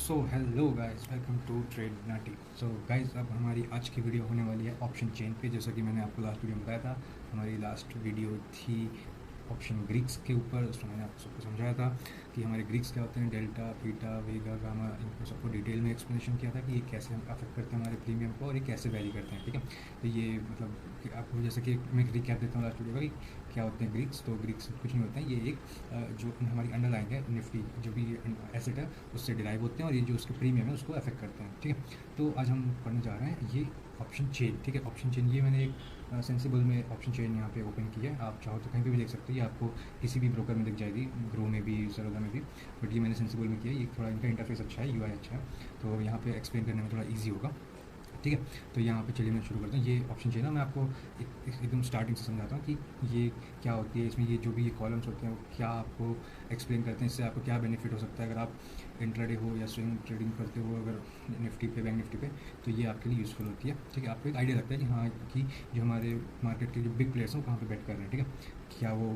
So hello guys, welcome to Trade Nati. So guys, अब हमारी आज की वीडियो होने वाली है ऑप्शन चेन पे। जैसा कि मैंने आपको लास्ट वीडियो में बताया था, हमारी लास्ट वीडियो थी ऑप्शन ग्रीक्स के ऊपर। उसमें मैंने आपको सबको समझाया था कि हमारे ग्रीक्स क्या होते हैं, डेल्टा, बीटा, वेगा, गामा, इनको सबको डिटेल में एक्सप्लेनेशन किया था कि ये कैसे हम अफेक्ट करते हैं हमारे प्रीमियम को और ये कैसे वैरी करते हैं। ठीक है, तो ये मतलब कि आपको जैसे कि मैं रिकैप देता हूँ लास्ट वीडियो का कि क्या होते हैं ग्रीक्स। तो ग्रीक्स कुछ नहीं होते हैं, ये एक जो हमारी अंडरलाइन है निफ्टी, जो भी एसेट है उससे डिराइव होते हैं और ये जो उसके प्रीमियम है उसको अफेक्ट करते हैं। ठीक है, तो आज हम पढ़ने जा रहे हैं ये ऑप्शन चेन। ठीक है, ऑप्शन चेन ये मैंने एक सेंसिबल में ऑप्शन चेन यहाँ पे ओपन की है। आप चाहो तो कहीं पे भी देख सकते हो, ये आपको किसी भी ब्रोकर में दिख जाएगी, ग्रो में भी, सरोदा में भी। बट ये मैंने सेंसिबल में किया है, ये थोड़ा इनका इंटरफेस अच्छा है, यूआई अच्छा है, तो यहाँ पे एक्सप्लेन करने में थोड़ा ईजी होगा। ठीक है, तो यहाँ पे चलिए मैं शुरू करता हूँ। ये ऑप्शन चाहिए ना, मैं आपको एकदम स्टार्टिंग से समझाता हूँ कि ये क्या होती है, इसमें ये जो भी ये कॉलम्स होते हैं वो क्या आपको एक्सप्लेन करते हैं, इससे आपको क्या बेनिफिट हो सकता है अगर आप इंट्राडे हो या स्विंग ट्रेडिंग करते हो अगर निफ्टी पे, बैंक निफ्टी पे, तो ये आपके लिए यूज़फुल होती है। ठीक है, आपको एक आइडिया लगता है कि हाँ, कि जो हमारे मार्केट के जो बिग प्लेयर्स हैं वो कहाँ पे बेट कर रहे हैं। ठीक है, क्या वो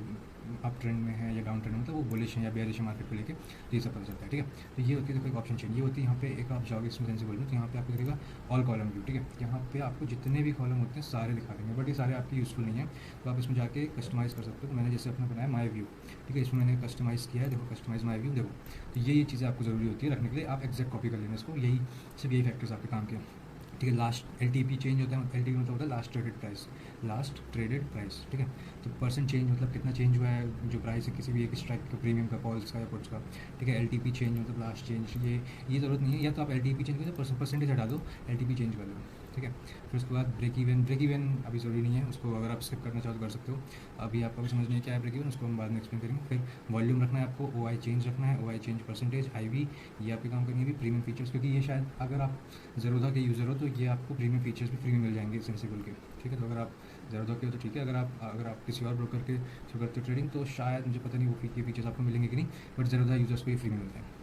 अप ट्रेंड में है या डाउन ट्रेंड में, मतलब वो बुलिश है या बेयरिश है मार्केट को लेके, तो ये सब पता चलता है। ठीक है, तो ये होती है, देखो एक ऑप्शन चेन ये होती है। यहाँ पे एक आप जाओगे इसमें सेंसिबल में, तो यहाँ पे आपको दिखेगा ऑल कॉलम व्यू। ठीक है, यहाँ पे आपको जितने भी कॉलम होते हैं सारे दिखा देंगे, बट ये सारे आपके यूज़फुल नहीं है, तो आप इसमें जाके कस्टमाइज़ कर सकते हो। तो मैंने जैसे अपना बनाया माई व्यू। ठीक है, इसमें मैंने कस्टमाइज़ किया है, देखो कस्टमाइज माई व्यू। देखो, तो ये चीज़ें आपको ज़रूरी होती है रखने के लिए, आप एक्जैक्ट कॉपी कर लेना इसको, यही सिर्फ यही फैक्टर्स आपके काम के। ठीक है, लास्ट एलटीपी चेंज होता है, एलटीपी मतलब होता है last traded price, last traded price. ठीक है, तो परसेंट चेंज मतलब कितना चेंज हुआ है जो प्राइस है किसी भी एक स्ट्राइक का, प्रीमियम का, कॉल्स का या पुट्स का। ठीक है, एलटीपी चेंज मतलब लास्ट चेंज, ये ज़रूरत नहीं है, या तो आप एलटीपी चेंज करो, परसेंटेज हटा दो, एलटीपी चेंज कर लो। ठीक है, फिर उसके बाद ब्रेक इवन। ब्रेक इवन अभी ज़रूरी नहीं है, उसको अगर आप स्किप करना चाहो तो कर सकते हो, अभी आपको भी समझ नहीं है क्या है ब्रेक इवन, उसको हम बाद में एक्सप्लेन करेंगे। फिर वॉल्यूम रखना है आपको, ओ आई चेंज रखना है, O I change percentage, I V, ये आपके काम करेंगे भी प्रीमियम फीचर्स, क्योंकि ये शायद अगर आप ज़रूरत के यूज़र हो तो ये आपको प्रीमियम फीचर्स भी फ्री में मिल जाएंगे सेंसिबल के। ठीक है, तो अगर आप ज़रूरत के हो तो ठीक है, अगर आप किसी और ब्रोकर के थ्रू करते हो ट्रेडिंग तो शायद मुझे पता नहीं वो फीचर्स आपको मिलेंगे कि नहीं, बट ज़रूरत यूज़र्स को ये फ्री में मिलते हैं।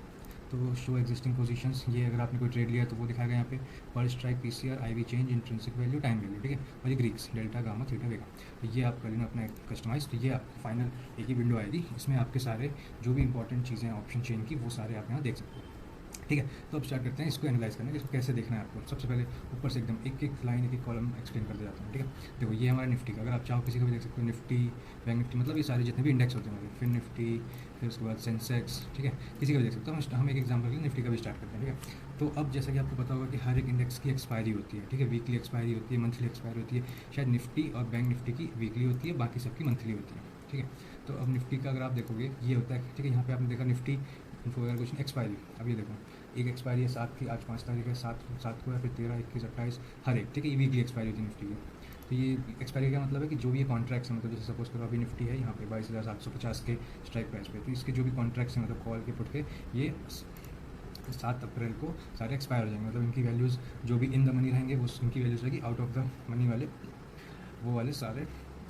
तो शो एग्जिस्टिंग पोजीशंस, ये अगर आपने कोई ट्रेड लिया तो वो दिखाएगा यहाँ पे, पर strike, PCR, IV change, intrinsic value, time value. ठीक है, और ये Greeks, delta, gamma, theta, vega, तो ये आप कर लेना अपना कस्टमाइज। तो ये आपको फाइनल एक ही विंडो आएगी, इसमें आपके सारे जो भी इंपॉर्टेंट चीज़ें हैं ऑप्शन चेन की, वो सारे आप यहाँ देख सकते हो। ठीक है, तो अब स्टार्ट करते हैं इसको एनालाइज करना कि इसको कैसे देखना है आपको। सबसे पहले ऊपर से एकदम एक एक लाइन, एक एक कॉलम एक्सप्लेन करते जाता हूँ। ठीक है, देखो ये हमारा निफ्टी का, अगर आप चाहो किसी को भी देख सकते हो, निफ्टी, बैंक निफ्टी, मतलब ये सारे जितने भी इंडेक्स होते हैं हमारे, फिर निफ्टी, फिर उसके बाद सेंसेक्स। ठीक है, किसी का भी देख सकते हो। हम एक एग्जाम्पल के लिए निफ्टी का भी स्टार्ट करते हैं। ठीक है, तो अब जैसा कि आपको पता होगा कि हर एक इंडेक्स की एक्सपायरी होती है। ठीक है, वीकली एक्सपायरी होती है, मंथली एक्सपायरी होती है, शायद निफ्टी और बैंक निफ्टी की वीकली होती है, बाकी सबकी मंथली होती है। ठीक है, तो अब निफ्टी का अगर आप देखोगे ये होता है। ठीक है, यहाँ पे आपने देखा निफ्टी इन्फो वगैरह कुछ एक्सपायरी, अब ये देखो एक एक्सपायरी है 7 की, आज 5 तारीख है, 7 को है, फिर 13, 21, 28, हर एक। ठीक है, ये वीकली एक्सपायरी होती है निफ्टी की। तो ये एक्सपायरी का मतलब है कि जो भी ये कॉन्ट्रैक्ट्स हैं, मतलब जैसे सपोज करो अभी निफ्टी है यहाँ पे 22,750 के स्ट्राइक प्राइस पे, तो इसके जो भी कॉन्ट्रैक्ट्स हैं मतलब कॉल के पुट के, ये 7 अप्रैल को सारे एक्सपायर हो जाएंगे। मतलब इनकी वैल्यूज़ जो भी इन द मनी रहेंगे वो इनकी वैल्यूज़ रहेगी, आउट ऑफ द मनी वाले वो वाले सारे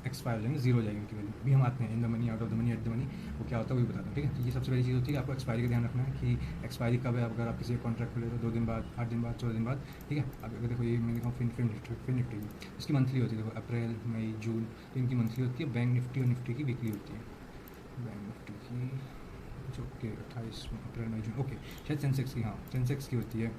एक्सपायर हो जाएंगे, जीरो हो जाएगी उनकी वैल्यू। भी हम आते हैं in the money, out of the money, at the money, वो क्या होता है वो भी बताता हूँ। ठीक है, तो ये सबसे पहली चीज़ होती है कि आपको एक्सपायरी का ध्यान रखना है कि एक्सपायरी कब है। अगर आप किसी कॉन्ट्रैक्ट को ले तो 2 दिन बाद, 8 दिन बाद, 14 दिन बाद। ठीक है, अब अगर देखो ये मैं दिखाऊँ फिर निफ्टी की, इसकी मंथली होती है, देखो अप्रैल, मई, जून, तो इनकी मंथली होती है। बैंक निफ्टी और निफ्टी की वीकली होती है। बैंक निफ्टी की ओके 28 अप्रैल, मई, जून, ओके। शायद सेंसेक्स की, हाँ सेंसेक्स की होती है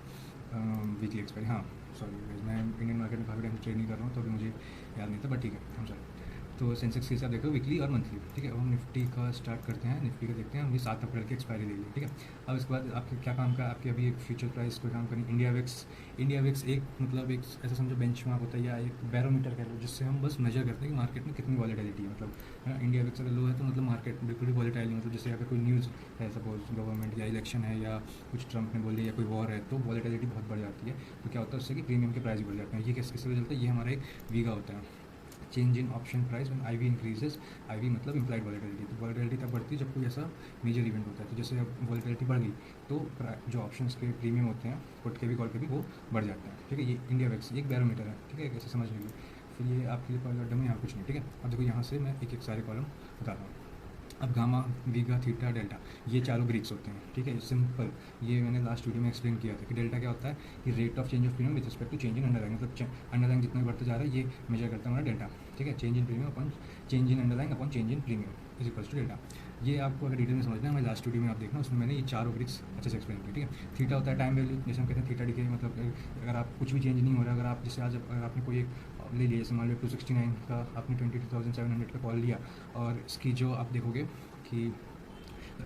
वीकली एक्सपायरी। हाँ सॉरी, मैं इंडियन मार्केट में काफ़ी टाइम से ट्रेड नहीं कर रहा हूँ तो अभी मुझे याद नहीं था, बट ठीक है, हम सॉरी। तो सेंसेक्स के हिसाब देखो वीकली और मंथली। ठीक है, अब हम निफ्टी का स्टार्ट करते हैं। निफ्टी का देखते हैं, हम 7 अप्रैल की एक्सपायरी ले ली। ठीक है, अब इसके बाद आपके क्या काम का, आपके अभी एक फ्यूचर प्राइस कोई काम करें। इंडिया विक्स एक मतलब एक ऐसा समझो बेंचमार्क होता है या एक बैरोमीटर कह लो, जिससे हम बस मेजर करते हैं कि मार्केट में कितनी वॉलेटिलिटी है। मतलब है ना, इंडिया विक्स अगर लो है तो मतलब मार्केट बिल्कुल भी वॉलेटाइल नहीं, मतलब जैसे अगर कोई न्यूज़ है, सपोज गवर्नमेंट या इलेक्शन है या कुछ ट्रंप ने बोल दिया या कोई वॉर है, तो वॉलेटिलिटी बहुत बढ़ जाती है। तो क्या होता है उससे कि प्रीमियम के प्राइस बढ़ जाते हैं। ये किससे वजह चलता है, ये हमारा एक वीगा होता है, change in option price when IV increases. IV मतलब इम्प्लाइड वॉलेटिलिटी। तो वॉलेटिलिटी तब बढ़ती है जब कोई ऐसा मेजर इवेंट होता है। तो जैसे अब वॉलेटिलिटी बढ़ गई तो जो ऑप्शंस के प्रीमियम होते हैं, पुट के भी कॉल के भी, वो बढ़ जाते हैं। ठीक है, ये इंडिया वेक्स एक बैरोमीटर है। ठीक है, कैसे समझ लीजिए। फिर ये आपके लिए कॉलम डम, यहाँ कुछ नहीं। ठीक है, अब देखो यहाँ से मैं एक एक सारे कॉलम बता रहा हूँ। अब गामा, वीगा, थीटा, डेल्टा, ये चारों ग्रीक्स होते हैं। ठीक है, सिंपल, ये मैंने लास्ट वीडियो में एक्सप्लेन किया था कि डेल्टा क्या होता है कि rate of change of premium with respect to change in underline, मतलब अंडरलाइन जितना बढ़ता जा रहा है ये मेजर करता है हमारा डेल्टा। ठीक है, change in premium upon change in underline upon change in premium is equals to delta. ये आपको अगर डिटेल में समझना है, हमारे लास्ट वीडियो में आप देखना, उसमें मैंने ये चारों ग्रिक्स अच्छे से एक्सप्लेन किया, ठीक है। थीटा होता है टाइम वैल्यू, जैसे हम कहते हैं थीटा डिके, मतलब अगर आप कुछ भी चेंज नहीं हो रहा, अगर आप जैसे आज अगर आपने कोई एक ले लिया, जैसे मान लो 269 का आपने 22,700 का कॉल लिया, और इसकी जो आप देखोगे कि,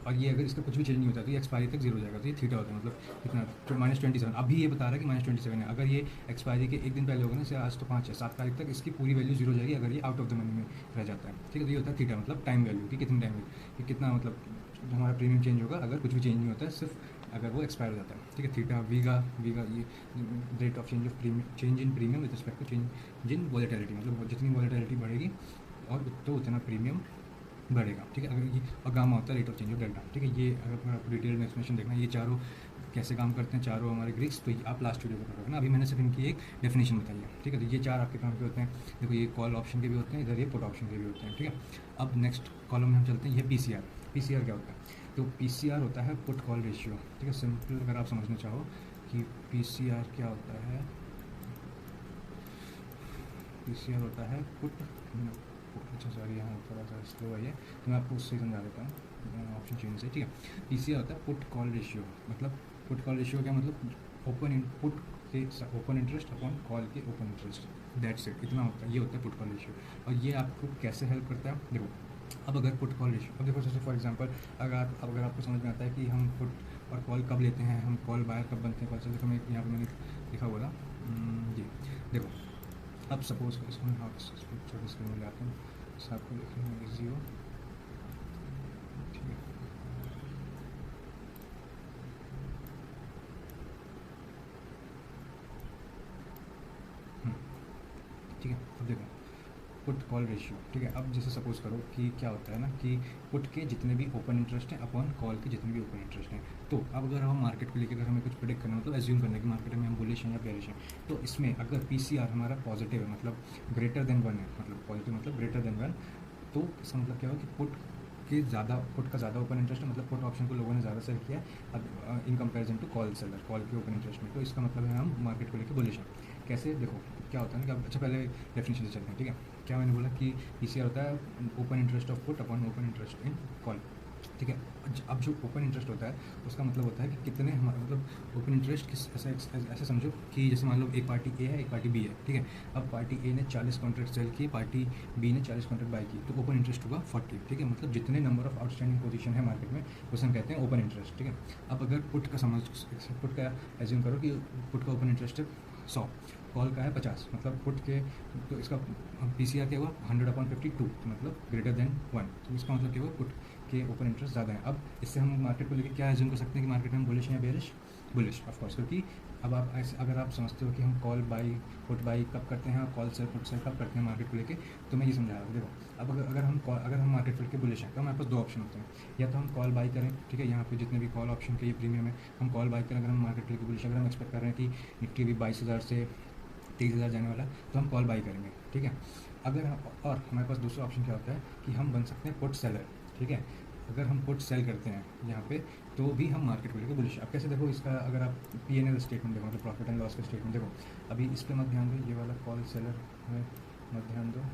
और ये अगर इसका कुछ भी चेंज नहीं होता तो ये एक्सपायरी तक जीरो हो जाएगा, तो ये थीटा होता है, मतलब कितना -27। अभी ये बता रहा है कि -27 है, अगर ये एक्सपायरी के एक दिन पहले होगा ना, जैसे आज तो 5 है, 7 तारीख तक इसकी पूरी वैल्यू जीरो हो जाएगी अगर ये आउट ऑफ द मनी में रह जाता है, ठीक है। तो ये होता है थीटा, मतलब टाइम वैल्यू कि कितनी टाइम कि कितना, मतलब हमारा प्रीमियम चेंज होगा अगर कुछ भी चेंज नहीं होता है, सिर्फ अगर वो एक्सपायर हो जाता है, ठीक है। थीटा वीगा ये rate of change of premium, change in premium with respect to change in volatility, मतलब जितनी वॉलेटिलिटी बढ़ेगी और तो उतना प्रीमियम बढ़ेगा, ठीक है। अगर ये, और गामा होता है rate of change of delta, ठीक है। ये अगर आपको डिटेल में एक्सप्लेनेशन देखना है ये चारों कैसे काम करते हैं, चारों हमारे ग्रीक्स, तो आप लास्ट वीडियो को रखना, अभी मैंने सिर्फ इनकी एक डेफिनेशन बताई है, ठीक है। तो ये चार आपके काम के होते हैं, देखो ये कॉल ऑप्शन के भी होते हैं, इधर ये पुट ऑप्शन के भी होते हैं, ठीक है। अब नेक्स्ट कॉलम में हम चलते हैं, ये पीसीआर। पीसीआर क्या होता है? तो पीसीआर होता है पुट कॉल रेशियो, ठीक है। सिंपल अगर आप समझना चाहो कि पीसीआर क्या होता है, पीसीआर होता है पुट, अच्छा सॉरी यहाँ थोड़ा सा स्लो है ये, तो मैं आपको उससे समझा देता हूँ ऑप्शन चेंज से, ठीक है। पीसीआर होता है पुट कॉल रेशियो, मतलब पुट कॉल रेशियो क्या मतलब, ओपन इनपुट के ओपन इंटरेस्ट अपॉन कॉल के ओपन इंटरेस्ट, दैट्स इट, इतना होता है, ये होता है पुट कॉल रेशियो। और ये आपको कैसे हेल्प करता है, देखो अब अगर पुट कॉल रेशियो, अब देखो जैसे फॉर एग्जांपल अगर आपको समझ में आता है कि हम पुट और कॉल कब लेते हैं, हम कॉल बायर कब बनते हैं, कॉल चलते, तो मैं यहाँ पर मैंने लिखा हुआ था जी, देखो अब सपोज इसको मैं छोटे स्क्रीन में लाता हूँ, इससे आपको देखने में ईजी हो, ठीक है। ठीक है, अब देखो पुट कॉल रेशियो, ठीक है। अब जैसे सपोज करो कि क्या होता है ना कि पुट के जितने भी ओपन इंटरेस्ट हैं अपॉन कॉल के जितने भी ओपन इंटरेस्ट हैं, तो अब अगर हम मार्केट को लेकर अगर हमें कुछ प्रेडिक्ट करना, मतलब एज्यूम करना है कि मार्केट में हम बुलिश हैं या बेरिश हैं, तो इसमें अगर पीसीआर हमारा पॉजिटिव है, मतलब ग्रेटर देन 1 है, मतलब पॉजिटिव मतलब ग्रेटर देन 1, तो इसका मतलब क्या होगा कि पुट का ज़्यादा ओपन इंटरेस्ट है, मतलब पुट ऑप्शन को लोगों ने ज़्यादा सेल किया है अब in comparison to call seller, call के ओपन इंटरेस्ट में, तो इसका मतलब है हम मार्केट को लेकर बुलिश हैं। कैसे, देखो क्या होता है ना कि अब अच्छा पहले डेफिनेशन से चलते हैं, ठीक है। क्या मैंने बोला कि पीसीआर होता है open interest of put upon open interest in call, ठीक है। अब जो ओपन इंटरेस्ट होता है उसका मतलब होता है कि कितने हमारा, मतलब ओपन इंटरेस्ट किस ऐसे समझो कि जैसे मान लो एक पार्टी ए है एक पार्टी बी है, ठीक है। अब पार्टी ए ने 40 कॉन्ट्रैक्ट सेल किए, पार्टी बी ने 40 कॉन्ट्रैक्ट बाई की, तो ओपन इंटरेस्ट होगा 40, ठीक है। मतलब जितने नंबर ऑफ आउटस्टैंडिंग पोजीशन है मार्केट में उसे हम कहते हैं ओपन इंटरेस्ट, ठीक है। अब अगर पुट का एज्यूम करो कि पुट का ओपन इंटरेस्ट है 100, कॉल का है 50, मतलब पुट के, तो इसका पीसीआर क्या हुआ 100/52, तो मतलब ग्रेटर देन 1, तो इसका मतलब क्या हुआ पुट के ओपन इंटरेस्ट ज़्यादा है। अब इससे हम मार्केट को लेकर क्या एज्यूम कर सकते हैं कि मार्केट में बुलिश है या बेरिश, बुलिश ऑफकोर्स, क्योंकि अब आप ऐसे अगर आप समझते हो कि हम कॉल बाई पुट बाई कब करते हैं और कॉल सेल पुट सेल कब करते हैं मार्केट को लेके, तो मैं ये समझा रहा हूँ। देखो अब अगर हम मार्केट को लेकर बुलिश हैं तो हमारे पास दो ऑप्शन होते हैं, या तो हम कॉल बाई करें, ठीक है, यहाँ पे जितने भी कॉल ऑप्शन के ये प्रीमियम है हम कॉल बाई करें, अगर हम मार्केट को लेकर बुलिश, अगर हम एक्सपेक्ट कर रहे हैं कि निफ्टी भी 22,000 से 23,000 जाने वाला, तो हम कॉल बाई करेंगे, ठीक है। अगर और हमारे पास दूसरा ऑप्शन क्या होता है कि हम बन सकते हैं पुट सेलर, ठीक है। अगर हम पुट सेल करते हैं यहाँ पे तो भी हम मार्केट को लेकर बुलिश। अब कैसे, देखो इसका अगर आप पीएनएल स्टेटमेंट देखो, मतलब प्रॉफिट एंड लॉस का स्टेटमेंट देखो, अभी इस पर मत ध्यान दो, ये वाला कॉल सेलर में मत ध्यान दो,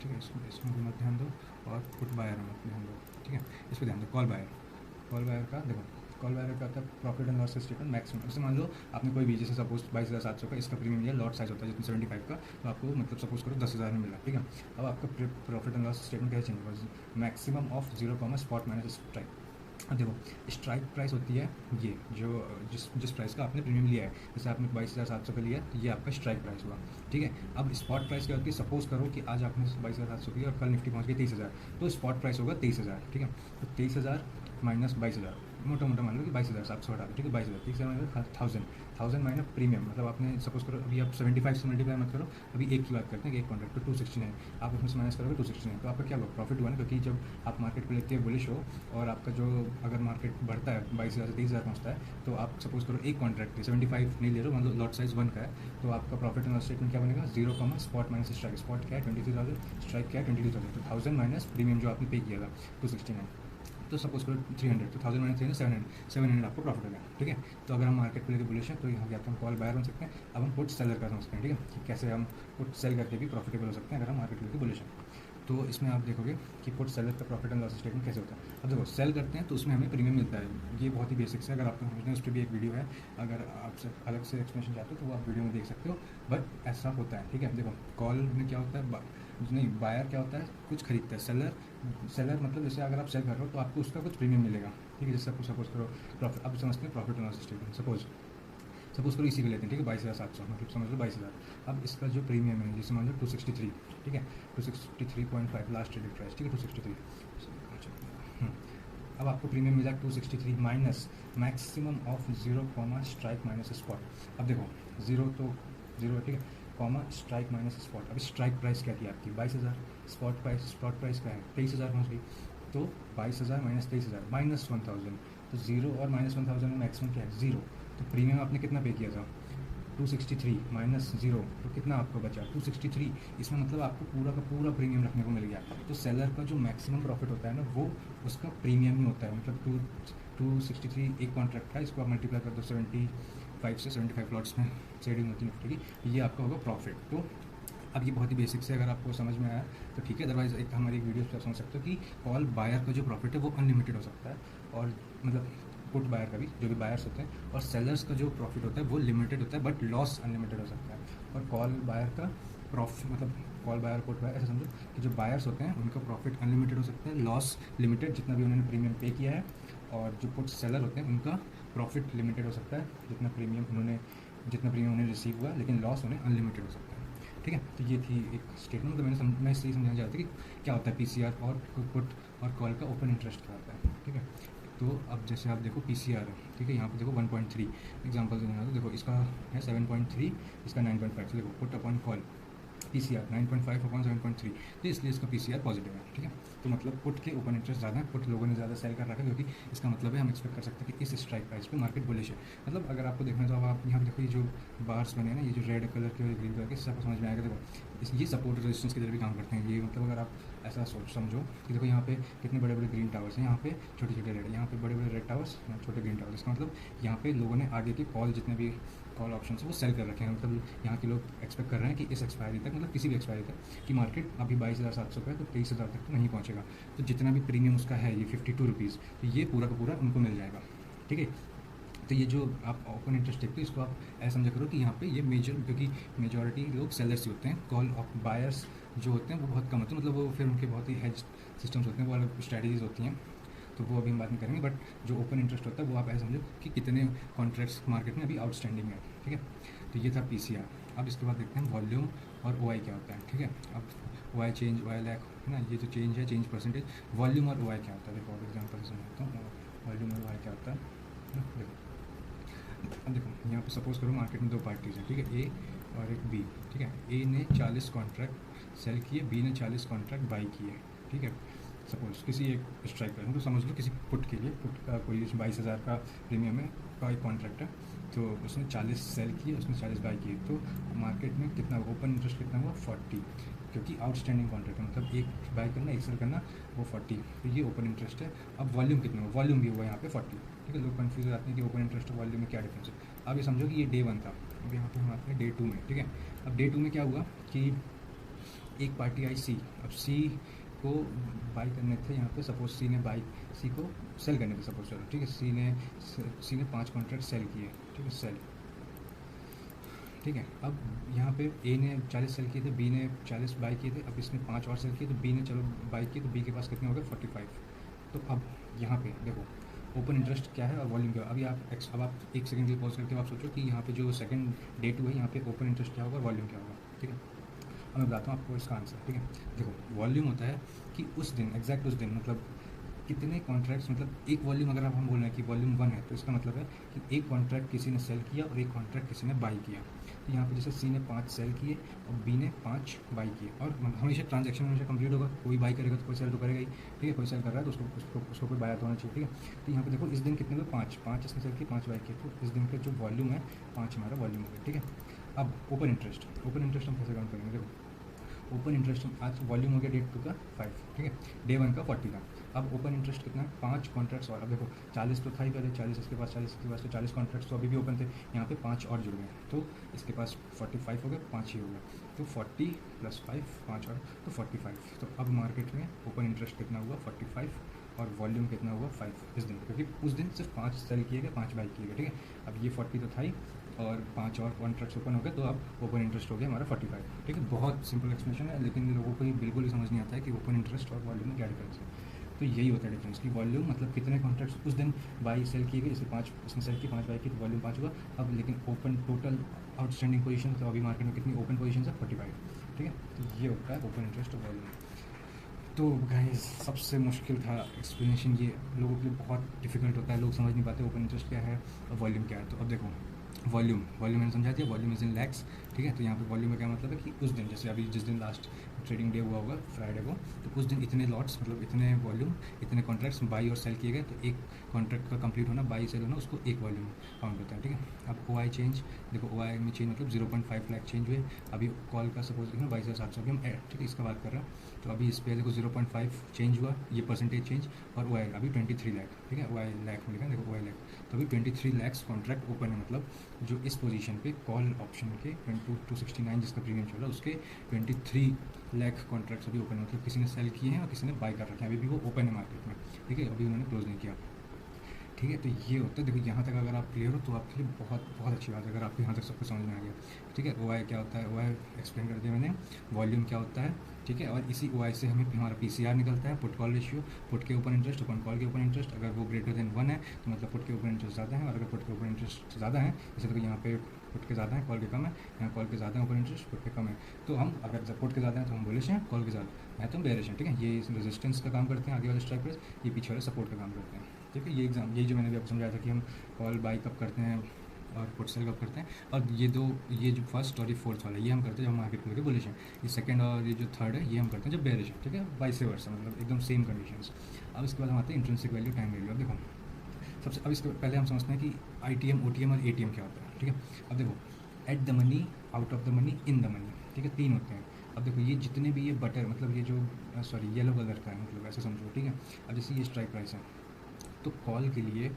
ठीक है, इसमें भी मत ध्यान दो, और पुट बायर में मत ध्यान दो, ठीक है। इस पर ध्यान दो, कॉल बायर का देखो, कॉल बायर का होता है profit and loss statement maximum. जैसे मान लो आपने कोई भी, जैसे सपोज 22,700 का इसका प्रीमियम लिया, लॉट साइज होता है जितना 75 का, तो आपको मतलब सपोज करो 10,000 में मिला, ठीक है। अब आपका प्रॉफिट एंड लॉस स्टेटमेंट कैसे चेंज होगा, maximum of 0, spot minus strike. अब देखो स्ट्राइक प्राइस होती है ये जो जिस प्राइस का आपने प्रीमियम लिया है, जैसे आपने 22,700 का लिया तो ये आपका स्ट्राइक प्राइस हुआ, ठीक है। अब स्पॉट प्राइस क्या होती है, सपोज करो कि आज आपने 22,700 की और कल निफ्टी पहुंच गई 23,000, तो स्पॉट प्राइस होगा 23,000, ठीक है। तो 23,000 माइनस 22,000, मोटा मान लो कि 22,700 हटा दो, ठीक है। 22,000 23,000 1000 माइनस प्रीमियम, मतलब आपने सपोज करो अभी आप 75 से मल्टीप्लाई मत करो, अभी एक की बात करते हैं कि एक कॉन्ट्रैक्ट तो 269, आप उसमें से माइनस करोगे 269, तो आपका क्या होगा, प्रॉफिट हुआ ना, क्योंकि जब आप मार्केट को लेके बुलिश हो और आपका जो अगर मार्केट बढ़ता है 22,000 से 23,000 पहुँचता है, तो आप सपोज करो एक कॉन्ट्रैक्ट 75 नहीं ले रहे हो, मतलब लॉट साइज 1 का है, तो आपका प्रॉफिट एंड लॉस स्टेटमेंट क्या बनेगा, 0, स्पॉट माइनस स्ट्राइक, स्पॉट क्या है 23,000, स्ट्राइक क्या है 22,000, तो 1000 माइनस प्रीमियम जो आपने पे किया था 269, तो सपोज करो 300, तो 1000 माइनस 300 700 आपको प्रॉफिट हो गया, ठीक है। तो अगर हम मार्केट को लेकर बुलिश हैं तो यहाँ या तो हम कॉल बायर बन सकते हैं, अब हम पुट सेलर का समझते हैं, ठीक है, कि कैसे हम पुट सेल करके भी प्रॉफिटेबल हो सकते हैं अगर हम मार्केट को लेकर बुलिश हैं। तो इसमें आप देखोगे कि पुट सेलर का प्रॉफिट एंड लॉस स्टेटमेंट कैसे होता है। अब देखो सेल करते हैं तो उसमें हमें प्रीमियम मिलता है, ये बहुत ही बेसिक्स है। अगर आपको समझना है उस पर भी एक वीडियो है, अगर आपसे अलग से एक्सप्लेनेशन चाहते हो तो वो आप वीडियो में देख सकते हो। बट ऐसा होता है, ठीक है। देखो कॉल में क्या होता है, नहीं बायर क्या होता है, कुछ खरीदता है। सेलर मतलब जैसे अगर आप सेल कर रहे हो तो आपको उसका कुछ प्रीमियम मिलेगा, ठीक है। जैसे आपको सपोज करो प्रॉफिट, अब समझते हैं profit and loss statement. Suppose करो इसी को लेते हैं, ठीक है, 22,700 मतलब समझ लो 22,000। अब इसका जो प्रीमियम है जैसे मान लो 263, ठीक है, 263.5 लास्ट ट्रेडेड प्राइस, ठीक है 263। अब आपको प्रीमियम मिला 263 minus maximum of 0, strike minus spot. अब देखो जीरो तो जीरो, ठीक है, कॉमा स्ट्राइक माइनस स्पॉट। अब स्ट्राइक प्राइस क्या थी आपकी 22,000, स्पॉट प्राइस क्या है 23,000 पहुँच गई। तो 22,000 माइनस 23,000 माइनस 1,000, तो जीरो और माइनस 1,000 में मैक्सिमम क्या है 0। तो प्रीमियम आपने कितना पे किया था 263 माइनस 0, तो कितना आपको बचा 263। इसमें मतलब आपको पूरा का पूरा प्रीमियम रखने को मिल गया। तो सेलर का जो मैक्सिमम प्रॉफिट होता है ना वो उसका प्रीमियम ही होता है। मतलब 263 एक कॉन्ट्रैक्ट था, इसको आप मल्टीप्लाई कर दो 75 से, 75 लॉट्स में ट्रेडिंग होती है निफ्टी की, ये आपका होगा प्रॉफिट। तो अब ये बहुत ही बेसिक से अगर आपको समझ में आया तो ठीक है, अदरवाइज एक हमारी एक वीडियो पर समझ सकते हो कि कॉल बायर का जो प्रॉफिट है वो अनलिमिटेड हो सकता है, और मतलब पुट बायर का भी, जो भी बायर्स होते हैं, और सेलर्स का जो प्रॉफिट होता है वो लिमिटेड होता है, बट लॉस अनलिमिटेड हो सकता है। और कॉल बायर का प्रॉफिट मतलब कॉल बायर पुट बायर ऐसा समझो कि जो बायर्स होते हैं उनका प्रॉफिट अनलिमिटेड हो सकता है, लॉस लिमिटेड जितना भी उन्होंने प्रीमियम पे किया है। और जो पुट सेलर होते हैं उनका प्रॉफिट लिमिटेड हो सकता है, जितना प्रीमियम उन्हें रिसीव हुआ, लेकिन लॉस उन्हें अनलिमिटेड हो सकता है, ठीक है। तो ये थी एक स्टेटमेंट। तो मैं इसलिए समझाना चाहता था कि क्या होता है पीसीआर और पुट और कॉल का ओपन इंटरेस्ट क्या होता है, ठीक है। तो अब जैसे आप देखो पीसीआर है, ठीक है, यहाँ पे देखो 1.3 एग्जांपल देना, तो देखो इसका है 7.3, इसका 9.5, तो देखो put upon call PCR 9.5 upon 7.3, तो इसलिए इसका पीसीआर पॉजिटिव है, ठीक है। तो मतलब पुट के ओपन इंटरेस्ट ज़्यादा है, पुट लोगों ने ज़्यादा सेल कर रखा है, क्योंकि इसका मतलब है हम एक्सपेक्ट कर सकते हैं कि इस स्ट्राइक प्राइस पे मार्केट बुलिश है। मतलब अगर आपको देखना तो अब आप यहाँ पे देखो ये जो बार्स बने हैं ना, ये जो रेड कलर के और ग्रीन कलर के, इससे आपको समझ में आएगा। देखो ये सपोर्ट रेजिस्टेंस की तरह भी काम करते हैं। ये मतलब अगर आप ऐसा समझो कि देखो यहाँ पे कितने बड़े बड़े ग्रीन टावर्स हैं, यहाँ पे छोटे छोटे रेड, यहाँ पे बड़े बड़े रेड टावर्स, यहाँ छोटे ग्रीन टावर्स। इसका मतलब यहाँ पे लोगों ने आगे के कॉल जितने भी कॉल ऑप्शन है वो सेल कर रखे हैं। मतलब यहाँ के लोग एक्सपेक्ट कर रहे हैं कि इस एक्सपायरी तक, मतलब किसी भी एक्सपायरी तक, कि मार्केट अभी 22,700 का है तो 23,000 तक तो नहीं पहुँचेगा। तो जितना भी प्रीमियम उसका है ये 52 रुपीज़, तो ये पूरा का पूरा उनको मिल जाएगा, ठीक है। तो ये जो आप ओपन इंटरेस्ट देखते हो इसको आप ऐसा समझा करो कि यहाँ पे ये मेजर, क्योंकि मेजॉरिटी लोग सेलर्स ही होते हैं, कॉल ऑफ बायर्स जो होते हैं वो बहुत कम होते हैं। मतलब वो फिर उनके बहुत ही हेज सिस्टम्स होते हैं, वो अलग स्ट्रैटेजीज होती हैं, तो वो अभी हम बात नहीं करेंगे। बट जो ओपन इंटरेस्ट होता है वो आप ऐसा समझो कि कितने कॉन्ट्रैक्ट्स मार्केट में अभी आउटस्टैंडिंग है, ठीक है। तो ये था पीसीआर। अब इसके बाद देखते हैं वॉल्यूम और ओआई क्या होता है, ठीक है। अब ओआई चेंज, ओआई लैक है ना, ये जो चेंज है, चेंज परसेंटेज। वॉल्यूम और ओआई क्या होता है, देखो एग्जाम्पल से समझता हूँ वॉल्यूम और ओआई क्या होता है ना। देखो अब देखो यहाँ पे सपोज करो मार्केट में दो पार्टीज हैं, ठीक है, ए और एक बी, ठीक है। ए ने 40 कॉन्ट्रैक्ट सेल किए, बी ने 40 कॉन्ट्रैक्ट बाई किए, ठीक है। सपोज किसी एक स्ट्राइक प्राइस, तो समझ लो किसी पुट के लिए, पुट का कोई 22,000 का प्रीमियम है का एक कॉन्ट्रैक्ट है, तो उसने 40 सेल किए, उसने 40 बाई किए, तो मार्केट में कितना ओपन इंटरेस्ट कितना हुआ 40, क्योंकि आउटस्टैंडिंग कॉन्ट्रैक्ट है, मतलब एक बाई करना एक सेल करना वो 40, तो ये ओपन इंटरेस्ट है। अब वॉल्यूम कितना हुआ, वॉल्यूम भी हुआ यहाँ पे 40, ठीक है। लोग कन्फ्यूज हो जाते हैं कि ओपन इंटरेस्ट और वॉल्यूम में क्या डिफरेंस है। अब ये समझो कि ये डे 1 था, अब यहाँ पे हम आते हैं डे 2 में, ठीक है। अब डे 2 में क्या हुआ कि एक पार्टी आई सी, अब सी को बाई करने थे यहाँ पे, सपोज सी को सेल करने थे सपोज, चलो ठीक है। सी ने 5 कॉन्ट्रैक्ट सेल किए, ठीक है, सेल, ठीक है। अब यहाँ पे ए ने 40 सेल किए थे, बी ने 40 बाई किए थे, अब इसने 5 और सेल किए, तो बी ने चलो बाई किए, तो बी के पास कितने हो गए 45। तो अब यहाँ पे देखो ओपन इंटरेस्ट क्या है और वॉल्यूम क्या है। अब आप एक सेकंड के लिए पॉज करके आप सोचो कि यहाँ पे जो सेकंड डे 2 है, यहाँ पे ओपन इंटरेस्ट क्या होगा, वॉल्यूम क्या होगा, ठीक है। अब मैं बताता हूँ आपको इसका आंसर, ठीक है। देखो वॉल्यूम होता है कि उस दिन, एग्जैक्ट उस दिन, मतलब कितने कॉन्ट्रैक्ट्स, मतलब एक वॉल्यूम अगर आप हम बोल रहे हैं कि वॉल्यूम 1 है, तो इसका मतलब है कि एक कॉन्ट्रैक्ट किसी ने सेल किया और एक कॉन्ट्रैक्ट किसी ने बाई किया। तो यहाँ पे जैसे सी ने 5 सेल किए और बी ने 5 बाई किए, और हमेशा ट्रांजैक्शन हमेशा कंप्लीट होगा, कोई बाई करेगा तो कोई सेल तो करेगा ही, ठीक है। कोई सेल कर रहा है तो उसको कोई बाय तो होना चाहिए, ठीक है। तो यहाँ पे देखो इस दिन कितने हुए 5 इसने सेल किए, 5 बाई किए, तो इस दिन का जो वॉल्यूम है 5 हमारा वॉल्यूम हो गया, ठीक है। अब ओपन इंटरेस्ट हम कैसे काउंट करेंगे, देखो ओपन इंटरेस्ट आज वॉल्यूम हो गया डेट 2 का 5, ठीक है, डे 1 का 40 था। अब ओपन इंटरेस्ट कितना है, 5 कॉन्ट्रैक्ट्स और, अब देखो 40 तो था ही पहले, 40 इसके पास, 40 इसके पास, तो 40 कॉन्ट्रैक्ट्स तो अभी भी ओपन थे, यहाँ पे 5 और जुड़ गए, तो इसके पास 45 हो गए, 5 ही हो गया, तो 40 + 5 5 और, तो 45। तो अब मार्केट में ओपन इंटरेस्ट कितना हुआ 45 और वॉल्यूम कितना हुआ 5 इस दिन, क्योंकि उस दिन सिर्फ 5 सेल किए गए, 5 बाई किए गए, ठीक है। अब ये 40 तो था ही और 5 और कॉन्ट्रैक्ट्स ओपन हो गए, तो अब ओपन इंटरेस्ट हो गया हमारा 45, ठीक है। बहुत सिंपल एक्सप्लेनेशन है, लेकिन लोगों को ये बिल्कुल ही समझ नहीं आता है कि ओपन इंटरेस्ट और वॉल्यूम में क्या डिफरेंस है। तो यही होता है डिफरेंस, कि वॉल्यूम मतलब कितने कॉन्ट्रैक्ट्स उस दिन बाई सेल किए गए, जैसे 5 इसने सेल की, 5 बाई की, तो वॉल्यूम 5 हुआ। अब लेकिन ओपन टोटल आउटस्टैंडिंग पोजीशन, तो अभी मार्केट में कितनी ओपन पोजीशन है 45, ठीक है। तो ये होता है ओपन इंटरेस्ट और वॉल्यूम। तो गाइस सबसे मुश्किल था एक्सप्लेनेशन, ये लोगों के लिए बहुत डिफिकल्ट होता है, लोग समझ नहीं पाते ओपन इंटरेस्ट क्या है और वॉल्यूम क्या है। तो अब देखो वॉल्यूम मैंने समझा दिया, वॉल्यूम इज इन लैक्स, ठीक है। तो यहाँ पे वॉल्यूम का क्या मतलब है कि उस दिन, जैसे अभी जिस दिन लास्ट ट्रेडिंग डे हुआ होगा फ्राइडे को, तो उस दिन इतने लॉट्स, मतलब इतने वॉल्यूम, इतने कॉन्ट्रैक्ट्स बाई और सेल किए गए, तो एक कॉन्ट्रैक्ट का कंप्लीट होना, बाई सेल होना, उसको एक वॉल्यूम काउंट होता है, ठीक है। अब ओ आई चेंज देखो, ओ आई में चेंज मतलब 0.5 लाख चेंज हुए। अभी कॉल का सपोज देखो 22,700 अभी हम ऐड, ठीक है, इसका बात कर रहा हूँ। तो अभी इस पर देखो 0.5 चेंज हुआ, ये परसेंटेज चेंज, और ओ आई अभी 23 लाख, ठीक है, ओ आई लाख में लिखा देखो, ओ आई लाख। तो अभी 23 लाख कॉन्ट्रैक्ट ओपन है, मतलब जो इस पोजीशन पे कॉल ऑप्शन के 269 जिसका प्रीमियम चल रहा है उसके 23 लाख कॉन्ट्रैक्ट्स अभी ओपन है, मतलब किसी ने सेल किए हैं और किसी ने बाय कर रखे हैं, अभी भी वो ओपन है मार्केट में, ठीक है, अभी उन्होंने क्लोज नहीं किया, ठीक है। तो ये होता है, देखो यहाँ तक अगर आप क्लियर हो तो आपके लिए बहुत बहुत अच्छी बात है, अगर आपको यहाँ तक सब कुछ समझ में आ गया, ठीक है। ओ आई क्या होता है, ओ आई एक्सप्लेन कर दिया मैंने, वॉल्यूम क्या होता है, ठीक है। और इसी ओ आई से हमें हमारा पी सी आर निकलता है, पुट कॉल रेशियो, पुट के ओपन इंटरेस्ट, ओपन कॉल के ओपन इंटरेस्ट, अगर वो ग्रेटर देन 1 है तो मतलब पुट के ओपन इंटरेस्ट ज़्यादा है, और अगर पुट के ओपन इंटरेस्ट ज़्यादा है, जैसे देखो यहाँ पे पुट के ज़्यादा है, कॉल के कम है, यहाँ कॉल के ज़्यादा है, ओपन इंटरेस्ट पुट के कम है, तो हम अगर पुट के ज़्यादा है तो हम बुलिश हैं, कॉल के ज़्यादा है तो हम बेरिश हैं, ठीक है। ये रेजिस्टेंस का काम करते हैं आगे वाले स्ट्राइक प्राइस, ये पीछे वाले सपोर्ट का काम करते हैं, ठीक है। ये एग्जाम, ये जो मैंने भी आपको समझाया था कि हम कॉल बाई कब करते हैं और पुट सेल कब करते हैं, और ये जो फर्स्ट और ये फोर्थ वाला ये हम करते हैं जब मार्केट खुल के बुलिश है, ये सेकंड और ये जो थर्ड है ये हम करते हैं जब बेरिश है, ठीक है, वाइस वर्सा, मतलब एकदम सेम कंडीशंस। अब इसके बाद हम आते हैं इंट्रिंसिक वैल्यू, टाइम वैल्यू। अब देखो सबसे, अब इसके पहले हम समझते हैं कि I T M, O T M और ए टी एम क्या होता है, ठीक है। अब देखो at the money, out of the money, in the money, ठीक है, 3 होते हैं। अब देखो ये जितने भी ये बटर, मतलब ये जो सॉरी येलो कलर का है, मतलब ऐसे समझो, ठीक है। अब जैसे ये स्ट्राइक प्राइस है, तो कॉल के लिए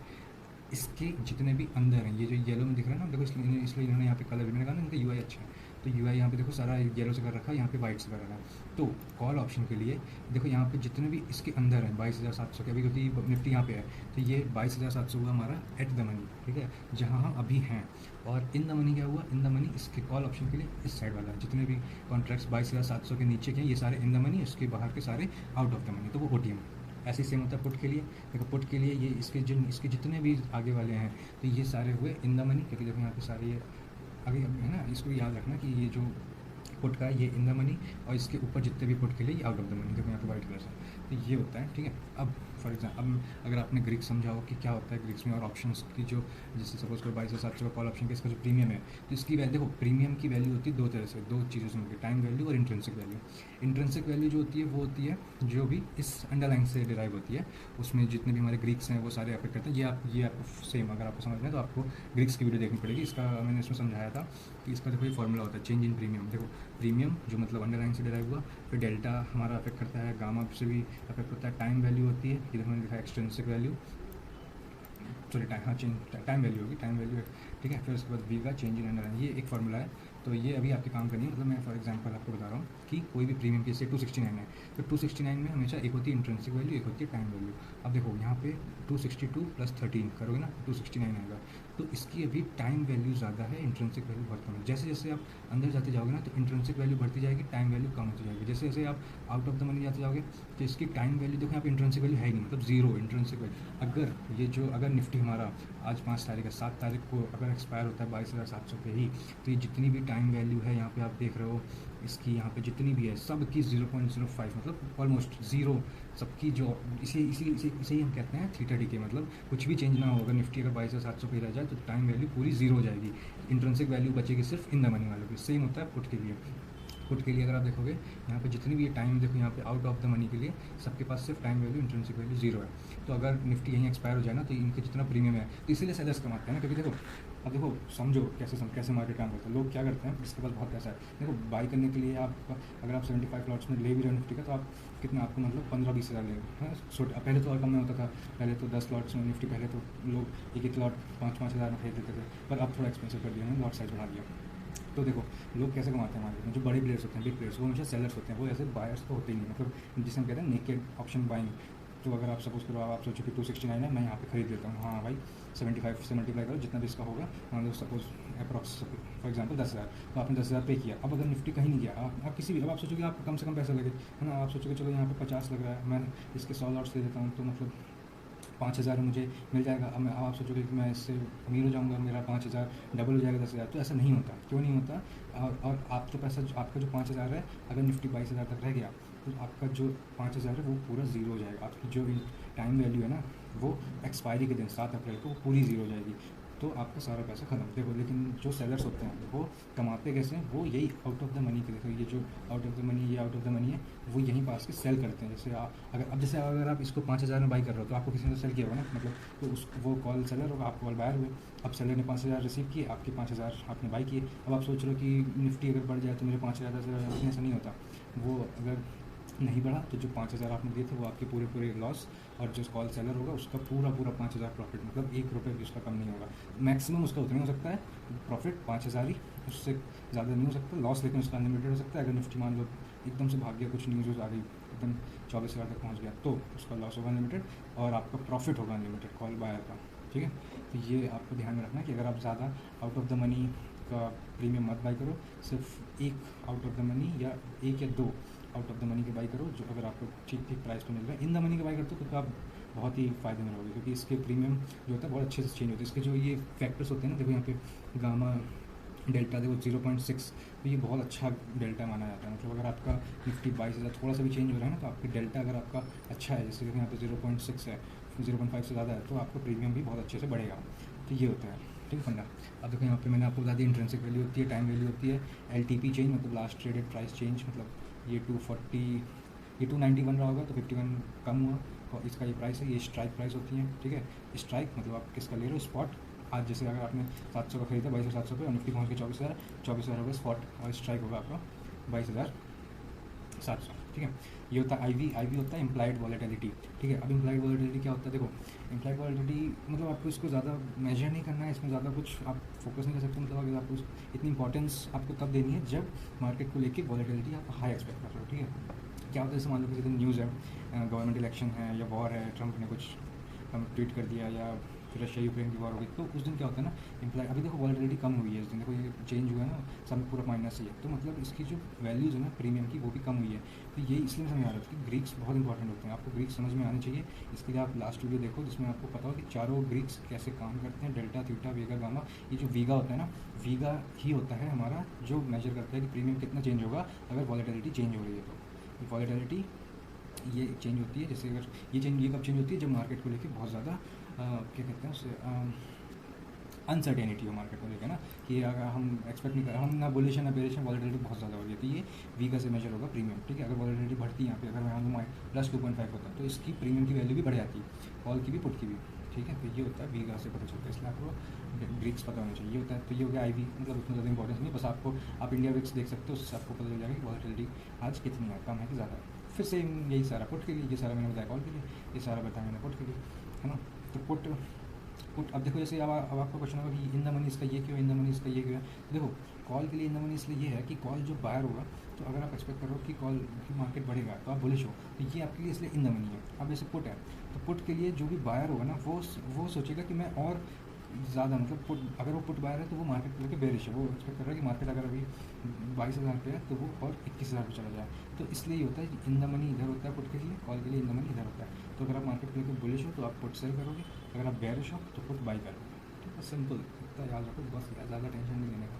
इसके जितने भी अंदर हैं, ये जो येलो में दिख रहा है ना, देखो इसलिए इन्होंने यहाँ पे कलर भी, मैंने कहा ना इनका यूआई अच्छा है, तो यूआई यहाँ पे देखो सारा येलो से कर रखा है, यहाँ पे वाइट से कर रखा है। तो कॉल ऑप्शन के लिए देखो यहाँ पे जितने भी इसके अंदर है 22,700 के, अभी क्योंकि निफ्टी यहाँ पे है, तो ये 22,700 हुआ हमारा एट द मनी, ठीक है, जहाँ हम अभी हैं। और इन द मनी क्या हुआ, इन द मनी इसके कॉल ऑप्शन के लिए इस साइड वाला, जितने भी कॉन्ट्रैक्ट्स 22,700 के नीचे के हैं ये सारे इन द मनी, इसके बाहर के सारे आउट ऑफ द मनी, तो वो ओ टी एम। ऐसे ही सेम होता है पुट के लिए, देखो पुट के लिए ये इसके जितने भी आगे वाले हैं तो ये सारे हुए इन द मनी, क्योंकि देखो यहाँ पे सारे ये आगे है ना, इसको याद रखना कि ये जो पुट का है ये इन द मनी, और इसके ऊपर जितने भी पुट के लिए ये आउट ऑफ द मनी, देखो यहाँ पे वाइट कलर से, तो ये होता है, ठीक है। अब फॉर एग्जाम्पल अब अगर आपने ग्रीक्स समझाओ कि क्या होता है ग्रीक्स में, और ऑप्शंस की जो, जैसे सपोज करो 22,700 का कॉल ऑप्शन का इसका जो प्रीमियम है, तो इसकी वैल्यू देखो, प्रीमियम की वैल्यू होती है दो तरह से, दो चीज़ों से मिलकर, टाइम वैल्यू और इंट्रिंसिक वैल्यू। इंट्रिंसिक वैल्यू जो होती है वो होती है जो भी इस अंडरलाइन से डिराइव होती है, उसमें जितने भी हमारे ग्रीक्स हैं वो सारे अफेक्ट करते हैं। ये आपको सेम अगर आपको समझना है तो आपको ग्रीक्स की वीडियो देखनी पड़ेगी, इसका मैंने इसमें समझाया था कि इसका देखो ये फॉर्मूला होता है चेंज इन प्रीमियम। देखो प्रीमियम जो मतलब अंडरलाइन से डिराइव हुआ, फिर डेल्टा हमारा अफेक्ट करता है, गामा से भी अफेक्ट होता है, टाइम वैल्यू होती है, इधर मैंने लिखा extrinsic value, sorry time value होगी, टाइम वैल्यू, ठीक है। फिर उसके बाद वी का चेंज इन अंडरलाइन, ये एक फॉर्मूला है, तो ये अभी आपके काम करनी है। मतलब मैं फॉर एग्जांपल आपको बता रहा हूँ कि कोई भी प्रीमियम की जैसे 269 है, तो 269 में हमेशा एक होती है इंट्रिंसिक वैल्यू, एक होती है टाइम वैल्यू। अब देखो यहाँ पे 262 + 13 करोगे ना 269 आएगा, तो इसकी अभी टाइम वैल्यू ज़्यादा है, इंट्रिंसिक वैल्यू बहुत कम है। जैसे जैसे आप अंदर जाते जाओगे ना तो इंट्रिंसिक वैल्यू बढ़ती जाएगी, टाइम वैल्यू कम होती जाएगी। जैसे जैसे आप आउट ऑफ द मनी जाते जाओगे तो इसकी टाइम वैल्यू देखो यहाँ पे इंट्रिंसिक वैल्यू है ही नहीं, मतलब जीरो इंट्रिंसिक वैल्यू। अगर निफ्टी हमारा आज 5 तारीख है, 7 तारीख को अगर एक्सपायर होता है 22,700 पे ही, तो ये जितनी भी टाइम वैल्यू है यहाँ पे आप देख रहे हो, इसकी यहाँ पे जितनी भी है सब की 0.05, मतलब ऑलमोस्ट ज़ीरो सबकी, जो इसे ही हम कहते हैं थीटा डी के, मतलब कुछ भी चेंज ना हो। अगर निफ्टी अगर 22,700 पे रह जाए तो टाइम वैल्यू पूरी जीरो हो जाएगी, इंट्रिंसिक वैल्यू बचेगी सिर्फ इन द मनी वालों की। सेम होता है पुट के लिए, पुट के लिए अगर आप देखोगे यहाँ पे जितनी भी ये टाइम देखो यहाँ पे आउट ऑफ द मनी के लिए सबके पास सिर्फ time value intrinsic value zero है। तो अगर निफ्टी यहीं एक्सपायर हो जाए ना तो इनके जितना प्रीमियम है तो इसीलिए सेलर्स कमाते हैं ना, क्योंकि देखो अब देखो समझो कैसे मार्केट काम करता है। लोग क्या करते हैं, जिसके पास बहुत पैसा है, देखो बाई करने के लिए आप अगर आप 75 लॉट्स में ले भी रहे हो निफ्टी का तो आप कितना आपको मतलब 15-20 हज़ार लेंगे, हाँ। पहले तो और कम में होता था, पहले तो 10 लॉट्स में निफ्टी, पहले तो लोग एक लॉट 5-5 हज़ार में खरीद देते थे, पर अब थोड़ा एक्सपेंसिव कर दिया, लॉट साइज बढ़ा दिया। तो देखो लोग कैसे कमाते हैं मार्केट में, जो बड़े प्लेयर्स होते हैं, बिग प्लेयर्स, वो हमेशा सेलर्स होते हैं, वो ऐसे बायर्स तो होते ही नहीं, मतलब जिसे हम कहते हैं नेकेड ऑप्शन बाइंग। तो अगर आप सपोज करो आप सोचो कि 269 है, मैं यहाँ पे खरीद लेता हूँ, हाँ भाई 75 से मल्टीप्लाई करो जितना भी इसका होगा, मान लो सपोज अप्रॉक्स फॉर एग्जांपल 10,000, तो आपने 10,000 पे किया। अब अगर निफ्टी कहीं नहीं गया, आप किसी भी, अब आप सोचोगे आप कम से कम पैसा लगे, है ना, आप सोचोगे चलो यहाँ पे 50 लग रहा है, मैं इसके 100 लॉट्स ले देता हूँ, तो मतलब 5,000 मुझे मिल जाएगा। अब आप सोचोगे कि मैं इससे अमीर हो जाऊँगा, मेरा 5,000 डबल हो जाएगा 10,000, तो ऐसा नहीं होता। क्यों नहीं होता? और आपके पैसा आपका जो 5,000 है, अगर निफ्टी 22,000 तक रह गया तो आपका जो 5,000 है वो पूरा ज़ीरो हो जाएगा। आपकी जो टाइम वैल्यू है ना, वो एक्सपायरी के दिन 7 अप्रैल को वो पूरी ज़ीरो हो जाएगी, तो आपका सारा पैसा खत्म। देखो लेकिन जो सेलर्स होते हैं वो कमाते कैसे हैं, वो यही आउट ऑफ द मनी के, देखो ये जो आउट ऑफ द मनी, ये आउट ऑफ द मनी है, वो यहीं पास के सेल करते हैं। जैसे अगर आप इसको 5,000 में बाई कर रहे हो तो आपको किसी ने सेल किया होगा ना, मतलब तो वो कॉल सेलर होगा, आप कॉल बायर हुए। अब सेलर ने 5,000 रिसीव किए, आपके 5,000 आपने बाई किए। अब आप सोच रहे हो कि निफ्टी अगर बढ़ जाए तो मेरे 5,000 10,000, ऐसा नहीं होता। वो अगर नहीं बढ़ा तो जो 5,000 आपने दिए थे वो आपके पूरे लॉस, और जो कॉल सेलर होगा उसका पूरा 5,000 प्रॉफिट, मतलब 1 रुपये भी उसका कम नहीं होगा। मैक्सिमम उसका उतना ही हो सकता है प्रॉफिट 5,000 ही, उससे ज़्यादा नहीं हो सकता लॉस, लेकिन उसका अनलिमिटेड हो सकता है। अगर निफ्टी मान लो एकदम से भाग गया, कुछ न्यूज़ आ गई, एकदम 24,000 तक पहुँच गया, तो उसका लॉस होगा अनलिमिटेड और आपका प्रॉफिट होगा अनलिमिटेड कॉल बायर का, ठीक है। तो ये आपको ध्यान में रखना है कि अगर आप ज़्यादा आउट ऑफ द मनी का प्रीमियम मत बाई करो, सिर्फ एक आउट ऑफ द मनी या 1 या 2 आउट ऑफ द मनी के बाई करो, जो अगर आपको ठीक प्राइस पे मिल रहा है। इन द मनी के बाई करते हो तो आप बहुत ही फ़ायदे में रहोगे, क्योंकि इसके प्रीमियम जो होता है बहुत अच्छे से चेंज होते हैं। इसके जो ये फैक्टर्स होते हैं ना, देखो यहाँ पे गामा डेल्टा देखो 0.6, तो ये बहुत अच्छा डेल्टा माना जाता है। मतलब अगर आपका निफ्टी 22,000 थोड़ा सा भी चेंज हो रहा है ना, तो आपकी डेल्टा अगर आपका अच्छा है, जैसे यहाँ पे 0.6 है, 0.5 से ज़्यादा है, तो आपका प्रीमियम भी बहुत अच्छे से बढ़ेगा। तो ये होता है, ठीक है फंडा। अब देखो यहाँ पे मैंने आपको बता दी इंट्रिंसिक वैल्यू होती है, टाइम वैल्यू होती है, LTP चेंज मतलब लास्ट ट्रेडेड प्राइस चेंज, मतलब ये 240, ये 291 रहा होगा तो 51 कम हुआ, और इसका ये प्राइस है, ये स्ट्राइक प्राइस होती है, ठीक है। स्ट्राइक मतलब आप किसका ले रहे हो, स्पॉट। आज जैसे अगर आपने 700 का खरीदा 22,700 पे और निफ्टी पहुँच के 24,000 होगा स्पॉट, और स्ट्राइक होगा आपका 22,700, ठीक है। ये होता है IV होता है इम्प्लाइड वॉलेटिलिटी, ठीक है। अब इम्प्लाइड वॉलेटिलिटी क्या होता है, देखो इम्प्लाइड वॉलेटिलिटी मतलब आपको इसको ज़्यादा मेजर नहीं करना है, इसमें ज़्यादा कुछ आप फोकस नहीं कर सकते, मतलब अगर आपको इतनी इंपॉर्टेंस आपको तब देनी है जब मार्केट को लेके वॉलेटिलिटी आप हाई एक्सपेक्ट कर रहे हो, ठीक है। क्या होता है, जैसे मान लो किसी दिन न्यूज़ है, गवर्नमेंट इलेक्शन है या वॉर है, ट्रंप ने कुछ ट्वीट कर दिया, या फिर रशिया यूक्रेन की वॉर हो गई, तो उस दिन क्या होता है ना, इम्प्लाई अभी देखो वॉलेटिलिटी कम हुई है इस दिन, देखो ये चेंज हुआ है ना, सब पूरा माइनस ही है, तो मतलब इसकी जो वैल्यूज़ है ना प्रीमियम की वो भी कम हुई है। तो ये इसलिए समझ आ रहा था कि ग्रीक्स बहुत इंपॉर्टेंट होते हैं, आपको ग्रीक्स समझ में आने चाहिए। इसके लिए आप लास्ट वीडियो देखो जिसमें आपको पता हो कि चारों ग्रीक्स कैसे काम करते हैं, डेल्टा, थीटा, वेगा, गामा। ये जो वीगा होता है ना, वीगा ही होता है हमारा जो मेजर करता है कि प्रीमियम कितना चेंज होगा अगर वॉलेटिलिटी चेंज हो रही है। तो वॉलेटिलिटी ये चेंज होती है, जैसे अगर ये कब चेंज होती है, जब मार्केट को लेके बहुत ज़्यादा क्या कहते हैं उसे, अनसर्टेनिटी हो मार्केट को लेकर ना, कि अगर हम एक्सपेक्ट नहीं कर, हम ना बुलिश है ना बेरिश है, वॉलेटिलिटी बहुत ज़्यादा हो रही है, तो ये वीगा से मेजर होगा प्रीमियम, ठीक है। अगर वॉलेटिलिटी बढ़ती है यहाँ पे, अगर मैं यहाँ प्लस 2.5 होता है तो इसकी प्रीमियम की वैल्यू भी बढ़ जाती है, कॉल की भी पुट की भी, ठीक है। तो ये होता है वीगा से पता चलता है, इसलिए आपको ग्रीक्स पता होना चाहिए। ये होता है, तो ये हो गया IV, मतलब उतना ज़्यादा इंपॉर्टेंस नहीं, बस आपको आप इंडिया विक्स देख सकते हो, उससे आपको पता चल जाएगा कि वॉलेटिलिटी आज कितनी है, कम है कि ज़्यादा है। फिर सेम यही सारा पुट के लिए, ये सारा मैंने बताया कॉल के लिए, ये सारा बताया मैंने पुट के लिए, है ना। तो पुट अब देखो जैसे अब आपका क्वेश्चन होगा कि इन द मनी इसका ये क्यों, इन द मनी इसका ये क्यों है। देखो कॉल के लिए इन द मनी इसलिए ये है कि कॉल जो बायर होगा, तो अगर आप एक्सपेक्ट करो कि कॉल की मार्केट बढ़ेगा तो आप बुलिश हो, तो ये आपके लिए इसलिए इन द मनी है। अब जैसे पुट है, तो पुट के लिए जो भी बायर होगा ना, वो सोचेगा कि मैं और ज़्यादा, मतलब पुट, अगर वो पुट बायर है तो वो मार्केट को लेकर बेरिश है, वो एक्सपेक्ट कर रहा है कि मार्केट अगर अभी 22,000 पे है तो वो और 21,000 पे चला जाए। तो इसलिए ये होता है कि इन द मनी इधर होता है पुट के लिए, कॉल के लिए इन द मनी इधर होता है। तो अगर आप मार्केट को लेकर बुलिश हो तो आप पुट सेल करोगे, अगर आप बेरिश हो तो पुट बाई करोगे। तो सिंपल, इतना याद रखो बस, ज़्यादा टेंशन नहीं लेने का।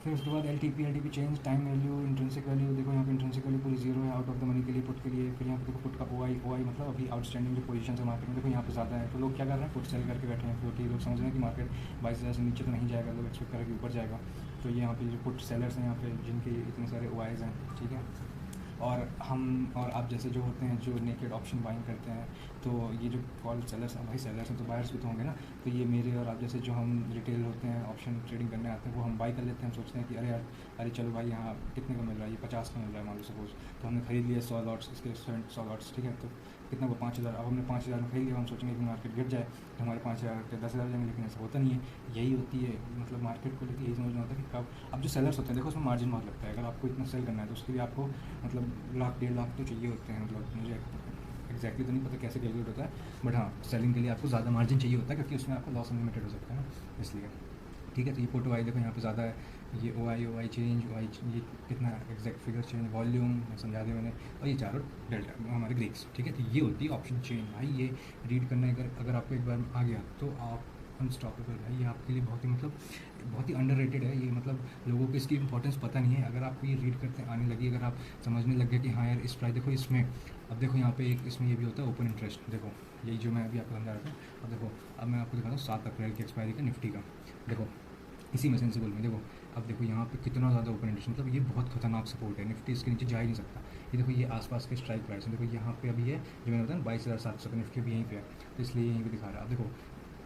फिर उसके बाद L T P change, time value, intrinsic value, देखो यहाँ पे इंट्रेंसिक वैल्यू पूरी जीरो है आउट ऑफ द मनी के लिए पुट के लिए। फिर यहाँ पे देखो पुट का ओ आई मतलब अभी आउटस्टैंडिंग जो पोजीशन है मार्केट में देखो यहाँ पे ज़्यादा है, तो लोग क्या कर रहे हैं, पुट सेल करके बैठे हैं, क्योंकि लोग समझ रहे हैं कि मार्केट 22,000 से नीचे तो नहीं जाएगा, लोग एक्सपेक्ट करें कि ऊपर जाएगा। तो ये यहाँ पे जो पुट सेलर्स हैं यहाँ पे जिनके इतने सारे ओ आईज़ हैं, ठीक है, और आप जैसे जो होते हैं जो नेकेड ऑप्शन बाइंग करते हैं, तो ये जो कॉल सेलर्स हैं भाई, सेलर्स हैं तो बायर्स भी तो होंगे ना। तो ये मेरे और आप जैसे जो हम रिटेल होते हैं ऑप्शन ट्रेडिंग करने आते हैं, वो हम बाई कर लेते हैं, हम सोचते हैं कि अरे यार, अरे चलो भाई यहाँ कितने का मिल रहा है, ये 50 का मिल रहा है मान लो सपोज, तो हमने खरीद लिया 100 लॉट्स, इसके 100 लॉट्स, ठीक है, तो कितना को 5,000, अब हमने 5,000 में खरीद लिया, हम सोचेंगे कि मार्केट गिर जाए तो हमारे 5,000 के 10,000 जाएंगे, लेकिन ऐसा होता नहीं है। यही होती है मतलब मार्केट को लेकर यही समझना होता है कि कब, अब जो सेलर्स होते हैं देखो उसमें मार्जिन बहुत लगता है, अगर आपको इतना सेल करना है तो उसके लिए आपको मतलब लाख 1.5 लाख तो चाहिए होते हैं, मतलब मुझे एग्जैक्टली तो नहीं पता कैसे कैलकुलेट होता है, बट हाँ सेलिंग के लिए आपको ज़्यादा मार्जिन चाहिए होता है, क्योंकि उसमें आपका लॉस अनलिमिटेड हो सकता है ना, इसलिए। ठीक है, तो ये पोटो आई देखो यहाँ पे ज़्यादा है, ये ओ आई चेंज, ये कितना एग्जैक्ट फिगर चेंज, वॉल्यूम समझा दिया मैंने, और ये चारों डेल्टा हमारे ग्रीक्स। ठीक है, तो ये होती है ऑप्शन चेन भाई, ये रीड करना अगर आपको एक बार आ गया तो आप अनस्टॉपेबल भाई, ये आपके लिए बहुत ही मतलब बहुत ही अंडररेटेड है ये, मतलब लोगों को इसकी इंपॉर्टेंस पता नहीं है। अगर आपको ये रीड करते आने लगी, अगर आप समझने लग गए कि हाँ यार इस प्राइस देखो इसमें, अब देखो यहाँ पे एक इसमें ये भी होता है ओपन इंटरेस्ट, देखो यही जो मैं अभी आपको समझा रहा था। अब देखो, अब मैं आपको दिखाता हूँ 7 अप्रैल की एक्सपायरी का निफ्टी का, देखो इसी में सेंसिबल में देखो, अब देखो यहाँ पे कितना ज़्यादा ओपन इंटरेस्ट, मतलब ये बहुत खतरनाक सपोर्ट है, निफ्टी इसके नीचे जा ही नहीं सकता। ये देखो ये आसपास के स्ट्राइक प्राइस है, देखो यहाँ पे अभी है जो मैंने बताया 22,700 का, निफ्टी भी यहीं पे है, तो इसलिए यहीं पे दिखा रहा है। अब देखो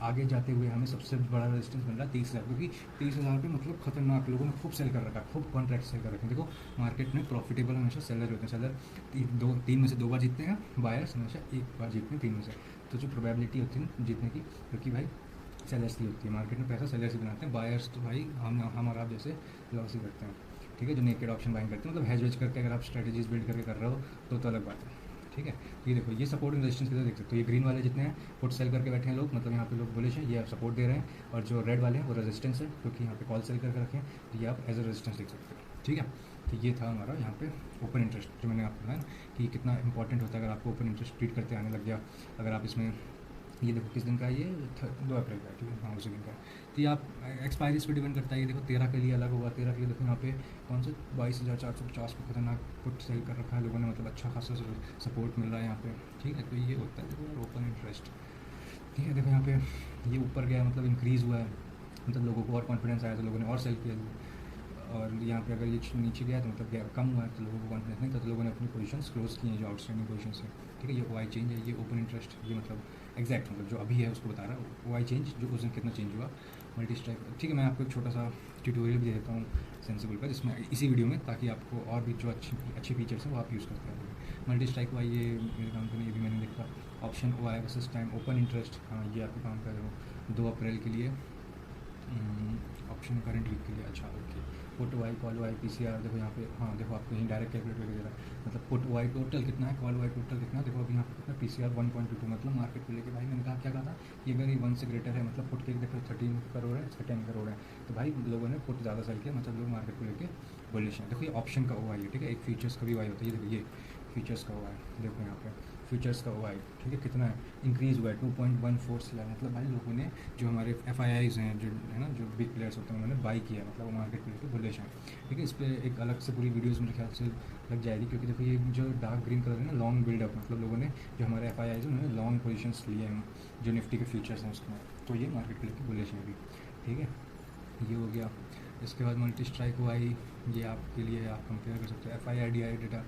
आगे जाते हुए हमें सबसे बड़ा रेजिस्टेंस मिल रहा है 30,000, क्योंकि 30,000 पे मतलब खतरनाक लोगों ने खूब सेल कर रखा है, खूब कॉन्ट्रैक्ट सेल कर रखे हैं। देखो मार्केट में प्रॉफिटेबल हमेशा सेलर होते हैं, सेलर तीन में से 2 बार जीतते हैं, बायर्स हमेशा 1 बार जीतते हैं 3 में से। तो जो प्रोबेबिलिटी होती है जीतने की, क्योंकि भाई सेलर्स की होती है, मार्केट में पैसा सेलर्स ही बनाते हैं, बायर्स तो भाई हम और आप जैसे लॉस ही करते हैं। ठीक है, जो नेकेड ऑप्शन बाइंग करते हैं, मतलब हेज वेज करके अगर आप स्ट्रेटेजीज बिल्ड करके कर रहे हो तो अलग बात है। ठीक है, तो ये देखो ये सपोर्ट एंड रेजिस्टेंस किधर देख सकते हो, ये ग्रीन वाले जितने हैं पुट सेल करके बैठे हैं लोग, मतलब यहाँ पे लोग बुलिश हैं, ये सपोर्ट दे रहे हैं, और जो रेड वाले हैं वो रेजिस्टेंस है, क्योंकि यहाँ पे कॉल सेल करके रखे हैं, तो ये आप एज ए रेजिस्टेंस देख सकते हो। ठीक है, तो ये था हमारा यहाँ पे ओपन इंटरेस्ट, जो मैंने आपको बताया कि कितना इंपॉर्टेंट होता है अगर आपको ओपन इंटरेस्ट ट्रीट करते आने लग गया। अगर आप इसमें, ये देखो किस दिन का है, ये 2 अप्रैल का है, ठीक है, हाँ उसी दिन का है। तो ये आप एक्सपायरीज पे डिपेंड करता है, ये देखो 13 के लिए अलग होगा, 13 के लिए देखो यहाँ पे कौन से 22,450 को खतरनाक पुट सेल कर रखा है लोगों ने, मतलब अच्छा खासा सपोर्ट मिल रहा है यहाँ पे। ठीक है, तो ये होता है देखो ओपन इंटरेस्ट। ठीक है, देखो यहाँ पे ये ऊपर गया मतलब इंक्रीज़ हुआ है, मतलब लोगों को और कॉन्फिडेंस आया तो लोगों ने और सेल किया, और यहाँ पे अगर ये नीचे गया तो मतलब गैप कम हुआ है तो लोगों को कॉन्फिडेंस नहीं था, तो लोगों ने अपनी पोजीशंस क्लोज की हैं जो आउटस्टैंडिंग पोजीशन है। ठीक है, ये ओ आई चेंज है, ये ओपन इंटरेस्ट, ये मतलब एग्जैक्ट मतलब जो अभी है उसको बता रहा है। ओ आई चेंज जो उस दिन कितना चेंज हुआ, मल्टी स्ट्राइक। ठीक है, मैं आपको एक छोटा सा ट्यूटोरियल भी दे देता हूँ सेंसिबल का, जिसमें इसी वीडियो में, ताकि आपको और भी जो अच्छे फीचर्स हैं वो आप यूज़ करते हैं। मल्टी स्ट्राइक हुआ, ये मेरे काम का नहीं, ये भी मैंने देखा। Option O I versus time, open interest, हाँ ये आपको काम कर रहे हो 2 अप्रैल के लिए, ऑप्शन करंट वीक के लिए, अच्छा okay. Put Y, call Y, P C R, देखो यहाँ पे, हाँ देखो आपको यहीं डायरेक्ट कैलकुलेट करके दे रहा है, मतलब पुट वाई टोटल कितना है, कॉल वाई टोटल कितना, देखो अभी यहाँ पे कितना पी सी आर 1.22, मतलब मार्केट को लेके भाई मैंने कहा क्या कहा था, ये अगर ये 1 से ग्रेटर है मतलब पुट के देखो 13 करोड़ है, इसका 10 करोड़ है, तो भाई लोगों ने पुट ज़्यादा सेल किया, मतलब लोग मार्केट को लेके बुलिश हैं। देखो ये ऑप्शन का ओ आई है, ठीक है, एक फीचर्स का भी वाई होता है, ये देखो ये फीचर्स का ओ आई, देखो यहाँ पे फ्यूचर्स का ओ आई, ठीक है, कितना है, इंक्रीज़ हुआ है 2.14 से, मतलब भाई लोगों ने जो हमारे एफ आई आईज़ हैं, जो है ना, जो बिग प्लेयर्स होते हैं, उन्होंने बाई किया, मतलब वो मार्केट को लेकर बुलिश हैं। ठीक है, इस पर एक अलग से पूरी वीडियोज़ मेरे ख्याल से लग जाएगी, क्योंकि देखो ये जो डार्क ग्रीन कलर है ना, लॉन्ग बिल्डअप, मतलब लोगों ने जो हमारे एफ आई आईज़ हैं उन्होंने लॉन्ग पोजिशंस लिए हैं, जो निफ्टी के फ्यूचर्स हैं उसमें, तो ये मार्केट को लेकर बुलिश है अभी। ठीक है, ये हो गया। इसके बाद मल्टी स्ट्राइक ओ आई, ये आपके लिए आप कंपेयर कर सकते हो F I I D I data.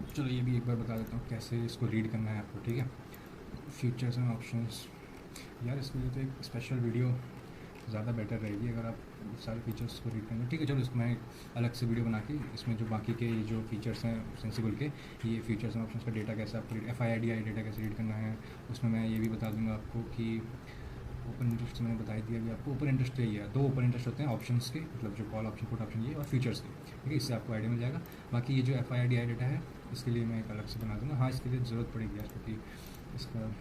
चलो ये भी एक बार बता देता हूँ कैसे इसको रीड करना है आपको। ठीक है, फीचर्स एंड ऑप्शंस, यार इसके लिए तो एक स्पेशल वीडियो ज़्यादा बेटर रहेगी अगर आप सारे फीचर्स को रीड करेंगे। ठीक है, चलो इसको मैं अलग से वीडियो बना के इसमें जो बाकी के जो फीचर्स हैं सेंसिबल के, ये फीचर्स एंड ऑप्शंस का डेटा कैसे आपको read, F I I D I data कैसे रीड करना है, उसमें मैं ये भी बता दूंगा आपको कि ओपन इंटरेस्ट मैंने बता दिया अभी आपको। ओपन इंटरेस्ट यही है, 2 ओपन इंटरेस्ट होते हैं ऑप्शंस के, मतलब जो कॉल ऑप्शन पुट ऑप्शन ये, और फ्यूचर्स के। ठीक है, इससे आपको आइडिया मिल जाएगा। बाकी ये जो F I I D I data है इसके लिए मैं एक अलग से बना दूँगा, हाँ इसके लिए ज़रूरत पड़ेगी यार, क्योंकि इसका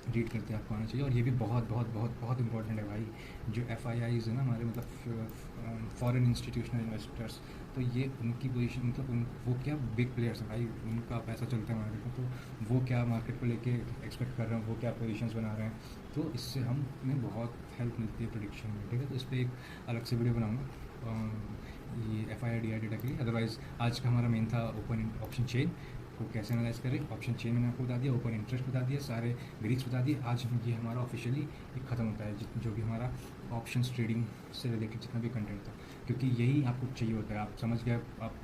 रीड करते आपको आना चाहिए, और ये भी बहुत बहुत बहुत बहुत इंपॉर्टेंट है भाई। जो एफ आई आईज़ है ना हमारे, मतलब फॉरेन इंस्टीट्यूशनल इन्वेस्टर्स, तो ये उनकी पोजीशन, मतलब वो क्या बिग प्लेयर्स हैं भाई, उनका पैसा चलता है मार्केट में, तो वो क्या मार्केट को लेके एक्सपेक्ट कर रहे हैं, वो क्या पोजीशंस बना रहे हैं, तो इससे हमें बहुत हेल्प मिलती है प्रेडिक्शन में। ठीक है, तो इस पर एक अलग से वीडियो बनाऊँगा, ये FIR DI डेटा के लिए। अदरवाइज़ आज का हमारा मेन था ओपन ऑप्शन चेन को कैसे एनालाइज करें। ऑप्शन चेन मैंने आपको बता दिया, ओपन इंटरेस्ट बता दिया, सारे ग्रीक्स बता दिए। आज ये हमारा ऑफिशियली एक ख़त्म होता है जो भी हमारा ऑप्शन ट्रेडिंग से रिलेटेड जितना भी कंटेंट था, क्योंकि यही आपको चाहिए होता है। आप समझ गए आप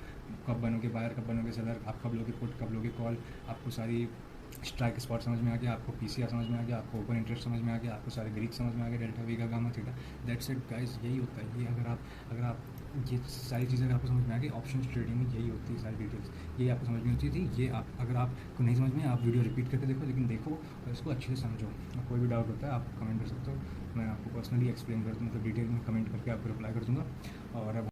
कब बनोगे बायर, कब बनोगे सेलर, आप कब लोगे पुट, कब लोगे कॉल, आपको सारी स्ट्राइक स्पॉट समझ में आ गया, आपको PCR समझ में आ गया, आपको ओपन इंटरेस्ट समझ में आ गया, आपको सारे ग्रीक समझ में आ गया, delta vega gamma theta. That's it guys, यही होता है। ये अगर आप ये सारी चीज़ें अगर आपको समझ में आ गई, ऑप्शन ट्रेडिंग में यही होती है, सारी डिटेल्स यही आपको समझ में होती थी। ये आप अगर आपको नहीं समझ में, आप वीडियो रिपीट करके देखो, लेकिन देखो और इसको अच्छे से समझो। और कोई भी डाउट होता है आप कमेंट कर सकते हो, मैं आपको पर्सनली एक्सप्लेन कर दूँ, मतलब डिटेल में कमेंट करके आपको रिप्लाई कर दूँगा। और अब